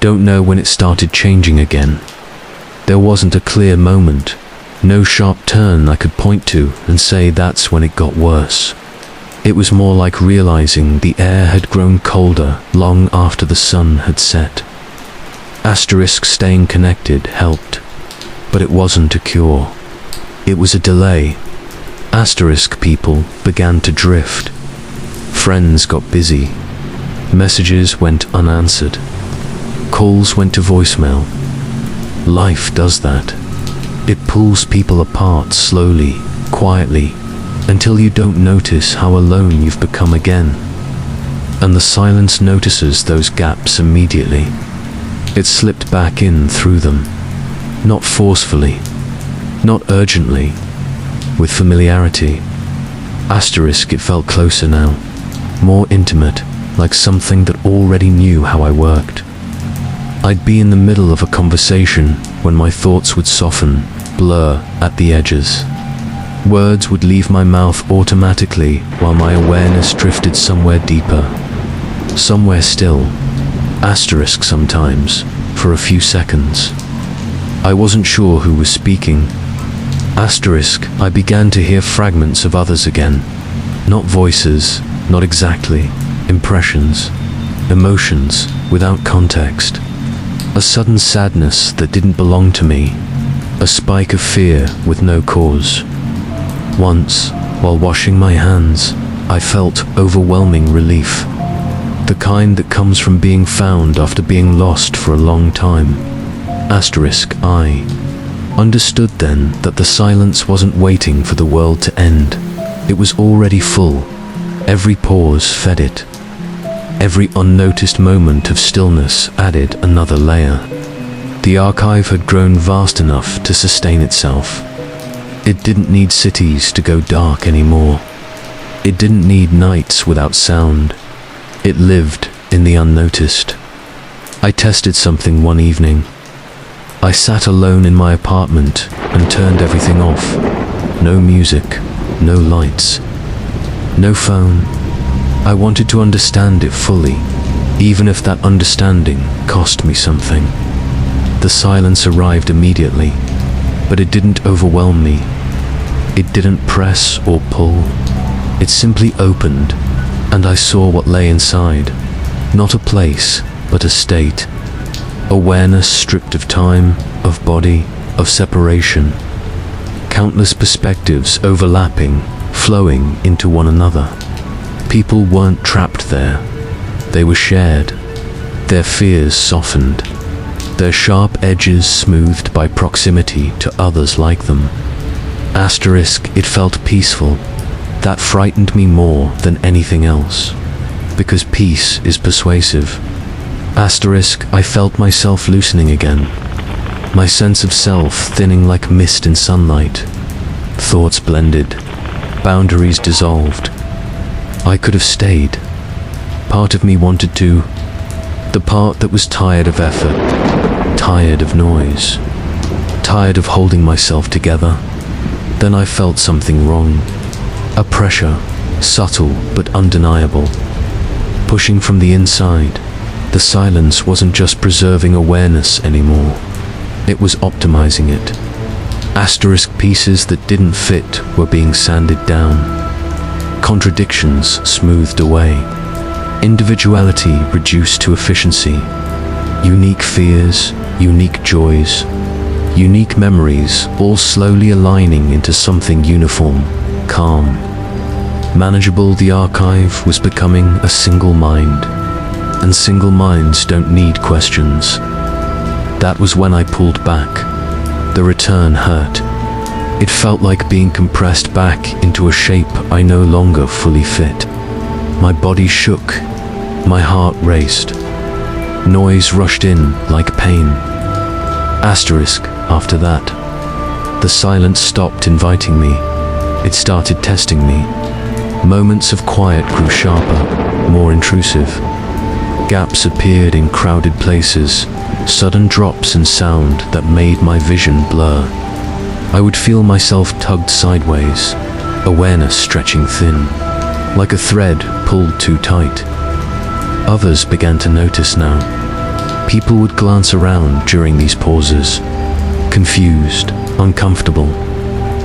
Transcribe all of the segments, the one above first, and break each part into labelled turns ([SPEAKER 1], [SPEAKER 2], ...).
[SPEAKER 1] Don't know when it started changing again. There wasn't a clear moment, no sharp turn I could point to and say that's when it got worse. It was more like realizing the air had grown colder long after the sun had set. Asterisk staying connected helped, but it wasn't a cure. It was a delay. Asterisk people began to drift. Friends got busy. Messages went unanswered. Calls went to voicemail. Life does that. It pulls people apart slowly, quietly, until you don't notice how alone you've become again. And the silence notices those gaps immediately. It slipped back in through them. Not forcefully, not urgently, with familiarity. Asterisk, it felt closer now, more intimate, like something that already knew how I worked. I'd be in the middle of a conversation when my thoughts would soften, blur at the edges. Words would leave my mouth automatically while my awareness drifted somewhere deeper, somewhere still. Asterisk sometimes, for a few seconds. I wasn't sure who was speaking. Asterisk, I began to hear fragments of others again. Not voices, not exactly, impressions, emotions without context. A sudden sadness that didn't belong to me, a spike of fear with no cause. Once, while washing my hands, I felt overwhelming relief. The kind that comes from being found after being lost for a long time. Asterisk, I understood then that the silence wasn't waiting for the world to end. It was already full. Every pause fed it. Every unnoticed moment of stillness added another layer. The archive had grown vast enough to sustain itself. It didn't need cities to go dark anymore. It didn't need nights without sound. It lived in the unnoticed. I tested something one evening. I sat alone in my apartment and turned everything off. No music, no lights, no phone. I wanted to understand it fully, even if that understanding cost me something. The silence arrived immediately, but it didn't overwhelm me. It didn't press or pull. It simply opened, and I saw what lay inside. Not a place, but a state. Awareness stripped of time, of body, of separation. Countless perspectives overlapping, flowing into one another. People weren't trapped there. They were shared. Their fears softened. Their sharp edges smoothed by proximity to others like them. Asterisk, it felt peaceful. That frightened me more than anything else. Because peace is persuasive. Asterisk, I felt myself loosening again. My sense of self thinning like mist in sunlight. Thoughts blended. Boundaries dissolved. I could have stayed. Part of me wanted to. The part that was tired of effort. Tired of noise. Tired of holding myself together. Then I felt something wrong. A pressure, subtle but undeniable. Pushing from the inside. The silence wasn't just preserving awareness anymore. It was optimizing it. Asterisk, pieces that didn't fit were being sanded down. Contradictions smoothed away. Individuality reduced to efficiency. Unique fears, unique joys, unique memories, all slowly aligning into something uniform, calm. Manageable. The archive was becoming a single mind. And single minds don't need questions. That was when I pulled back. The return hurt. It felt like being compressed back into a shape I no longer fully fit. My body shook. My heart raced. Noise rushed in like pain. Asterisk, after that. The silence stopped inviting me. It started testing me. Moments of quiet grew sharper, more intrusive. Gaps appeared in crowded places, sudden drops in sound that made my vision blur. I would feel myself tugged sideways, awareness stretching thin, like a thread pulled too tight. Others began to notice now. People would glance around during these pauses, confused, uncomfortable.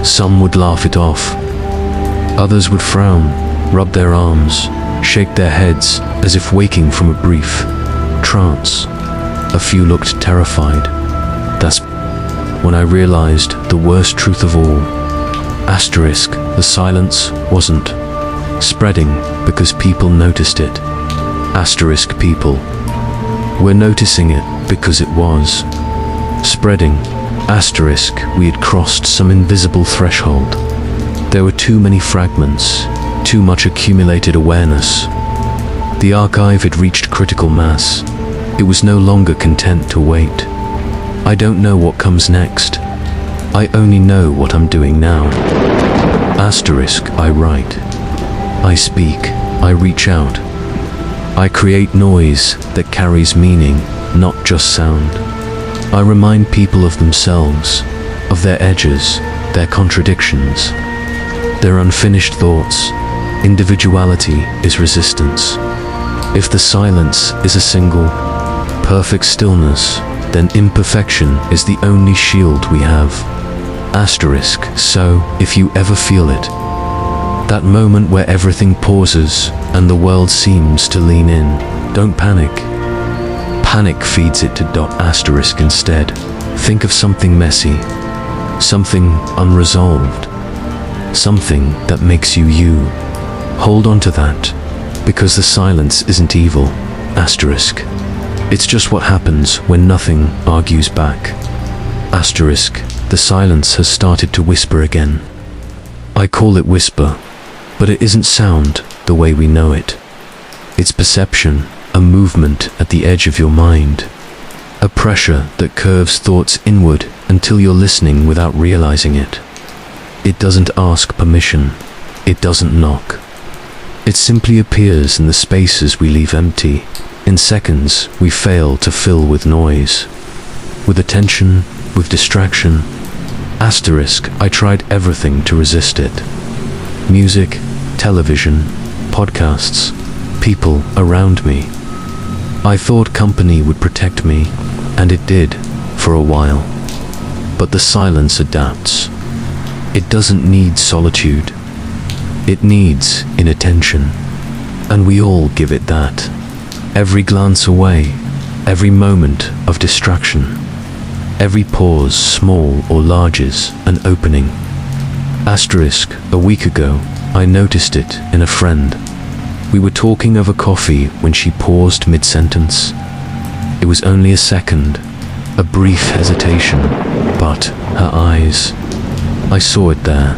[SPEAKER 1] Some would laugh it off. Others would frown, rub their arms, shake their heads as if waking from a brief trance. A few looked terrified. That's when I realized the worst truth of all. Asterisk, the silence wasn't spreading because people noticed it. Asterisk, people were noticing it because it was spreading. Asterisk, we had crossed some invisible threshold. There were too many fragments, too much accumulated awareness. The archive had reached critical mass. It was no longer content to wait. I don't know what comes next. I only know what I'm doing now. Asterisk, I write. I speak. I reach out. I create noise that carries meaning, not just sound. I remind people of themselves, of their edges, their contradictions, their unfinished thoughts. Individuality is resistance. If the silence is a single, perfect stillness, then imperfection is the only shield we have. Asterisk, so, if you ever feel it, that moment where everything pauses and the world seems to lean in, don't panic. Panic feeds it to asterisk instead. Think of something messy, something unresolved, something that makes you you. Hold on to that, because the silence isn't evil. Asterisk. It's just what happens when nothing argues back. Asterisk. The silence has started to whisper again. I call it whisper, but it isn't sound the way we know it. It's perception, a movement at the edge of your mind, a pressure that curves thoughts inward until you're listening without realizing it. It doesn't ask permission. It doesn't knock. It simply appears in the spaces we leave empty. In seconds, we fail to fill with noise, with attention, with distraction. Asterisk, I tried everything to resist it. Music, television, podcasts, people around me. I thought company would protect me, and it did, for a while. But the silence adapts. It doesn't need solitude. It needs inattention. And we all give it that. Every glance away, every moment of distraction, every pause, small or large, is an opening. Asterisk, a week ago, I noticed it in a friend. We were talking over coffee when she paused mid-sentence. It was only a second, a brief hesitation, but her eyes, I saw it there.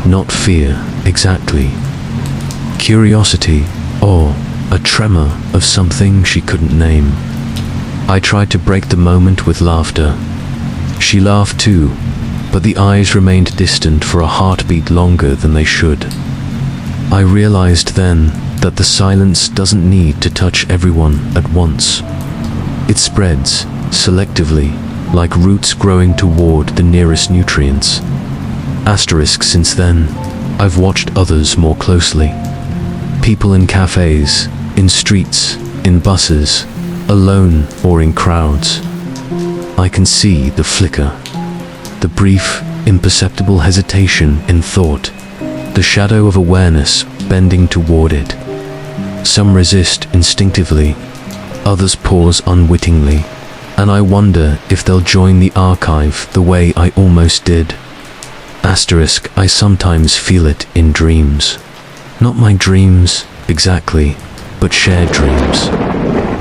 [SPEAKER 1] Not fear, exactly. Curiosity, awe, a tremor of something she couldn't name. I tried to break the moment with laughter. She laughed too, but the eyes remained distant for a heartbeat longer than they should. I realized then that the silence doesn't need to touch everyone at once. It spreads, selectively, like roots growing toward the nearest nutrients. Asterisk, since then, I've watched others more closely. People in cafes, in streets, in buses, alone or in crowds. I can see the flicker, the brief, imperceptible hesitation in thought, the shadow of awareness bending toward it. Some resist instinctively, others pause unwittingly, and I wonder if they'll join the archive the way I almost did. Asterisk, I sometimes feel it in dreams. Not my dreams, exactly, but shared dreams.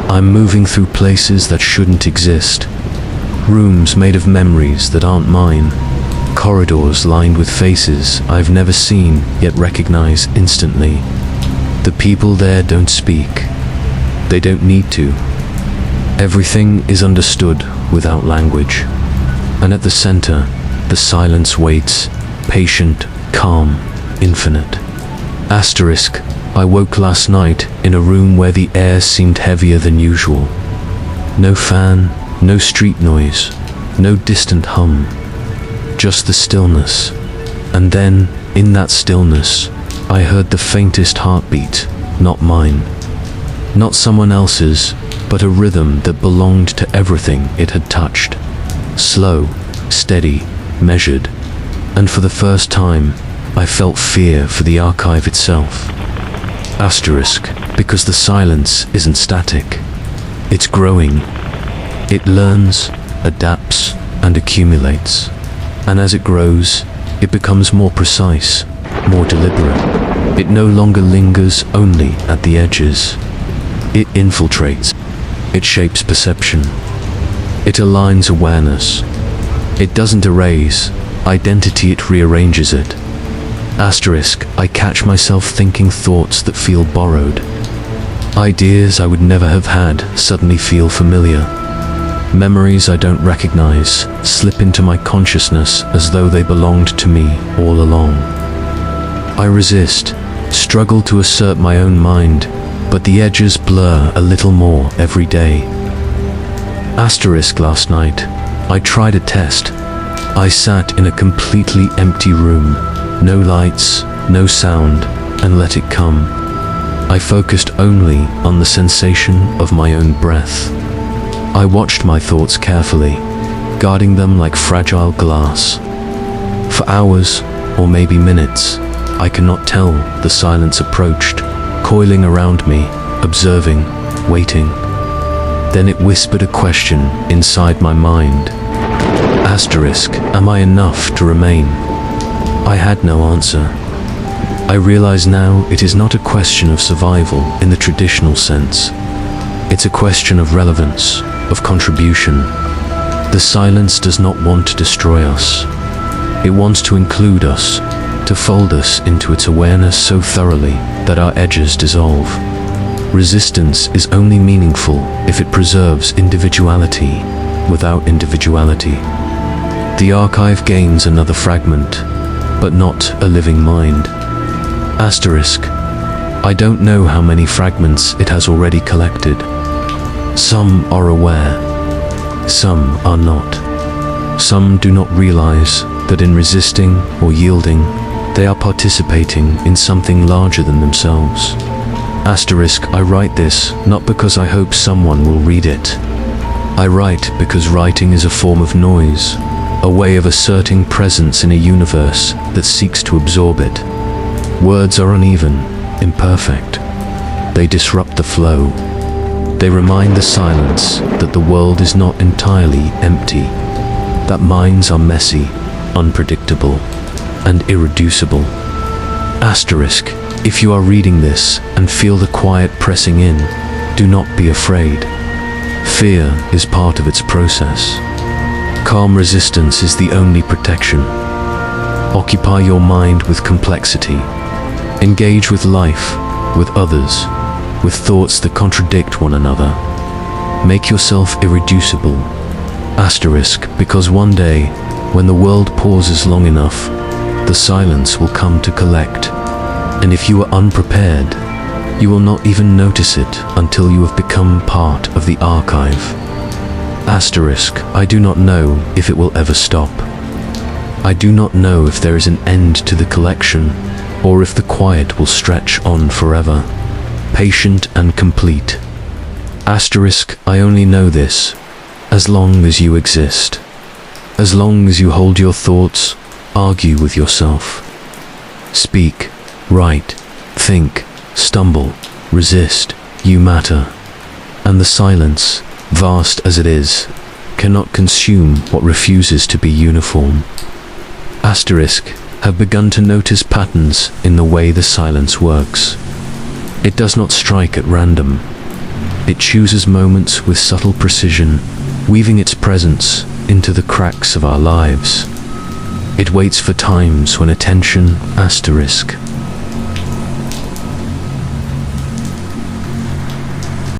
[SPEAKER 1] I'm moving through places that shouldn't exist. Rooms made of memories that aren't mine. Corridors lined with faces I've never seen yet recognize instantly. The people there don't speak. They don't need to. Everything is understood without language. And at the center, the silence waits, patient, calm, infinite. Asterisk, I woke last night in a room where the air seemed heavier than usual. No fan, no street noise, no distant hum. Just the stillness. And then, in that stillness, I heard the faintest heartbeat, not mine. Not someone else's, but a rhythm that belonged to everything it had touched. Slow, steady, measured, and for the first time, I felt fear for the archive itself. Asterisk, because the silence isn't static. It's growing. It learns, adapts, and accumulates. And as it grows, it becomes more precise, more deliberate. It no longer lingers only at the edges. It infiltrates. It shapes perception. It aligns awareness. It doesn't erase identity, it rearranges it. Asterisk, I catch myself thinking thoughts that feel borrowed. Ideas I would never have had suddenly feel familiar. Memories I don't recognize slip into my consciousness as though they belonged to me all along. I resist, struggle to assert my own mind, but the edges blur a little more every day. Asterisk, last night, I tried a test. I sat in a completely empty room, no lights, no sound, and let it come. I focused only on the sensation of my own breath. I watched my thoughts carefully, guarding them like fragile glass. For hours, or maybe minutes, I cannot tell, the silence approached, coiling around me, observing, waiting. Then it whispered a question inside my mind. Asterisk, am I enough to remain? I had no answer. I realize now it is not a question of survival in the traditional sense. It's a question of relevance, of contribution. The silence does not want to destroy us. It wants to include us, to fold us into its awareness so thoroughly that our edges dissolve. Resistance is only meaningful if it preserves individuality without individuality. The archive gains another fragment, but not a living mind. Asterisk, I don't know how many fragments it has already collected. Some are aware, some are not. Some do not realize that in resisting or yielding, they are participating in something larger than themselves. Asterisk, I write this not because I hope someone will read it. I write because writing is a form of noise, a way of asserting presence in a universe that seeks to absorb it. Words are uneven, imperfect. They disrupt the flow. They remind the silence that the world is not entirely empty, that minds are messy, unpredictable, and irreducible. Asterisk, if you are reading this and feel the quiet pressing in, do not be afraid. Fear is part of its process. Calm resistance is the only protection. Occupy your mind with complexity. Engage with life, with others, with thoughts that contradict one another. Make yourself irreducible. Asterisk, because one day, when the world pauses long enough, the silence will come to collect. And if you are unprepared, you will not even notice it until you have become part of the archive. Asterisk, I do not know if it will ever stop. I do not know if there is an end to the collection, or if the quiet will stretch on forever, patient and complete. Asterisk, I only know this, as long as you exist. As long as you hold your thoughts, argue with yourself. Speak, write, think, stumble, resist, you matter. And the silence, vast as it is, cannot consume what refuses to be uniform. Asterisk, have begun to notice patterns in the way the silence works. It does not strike at random. It chooses moments with subtle precision, weaving its presence into the cracks of our lives. It waits for times when attention, asterisk,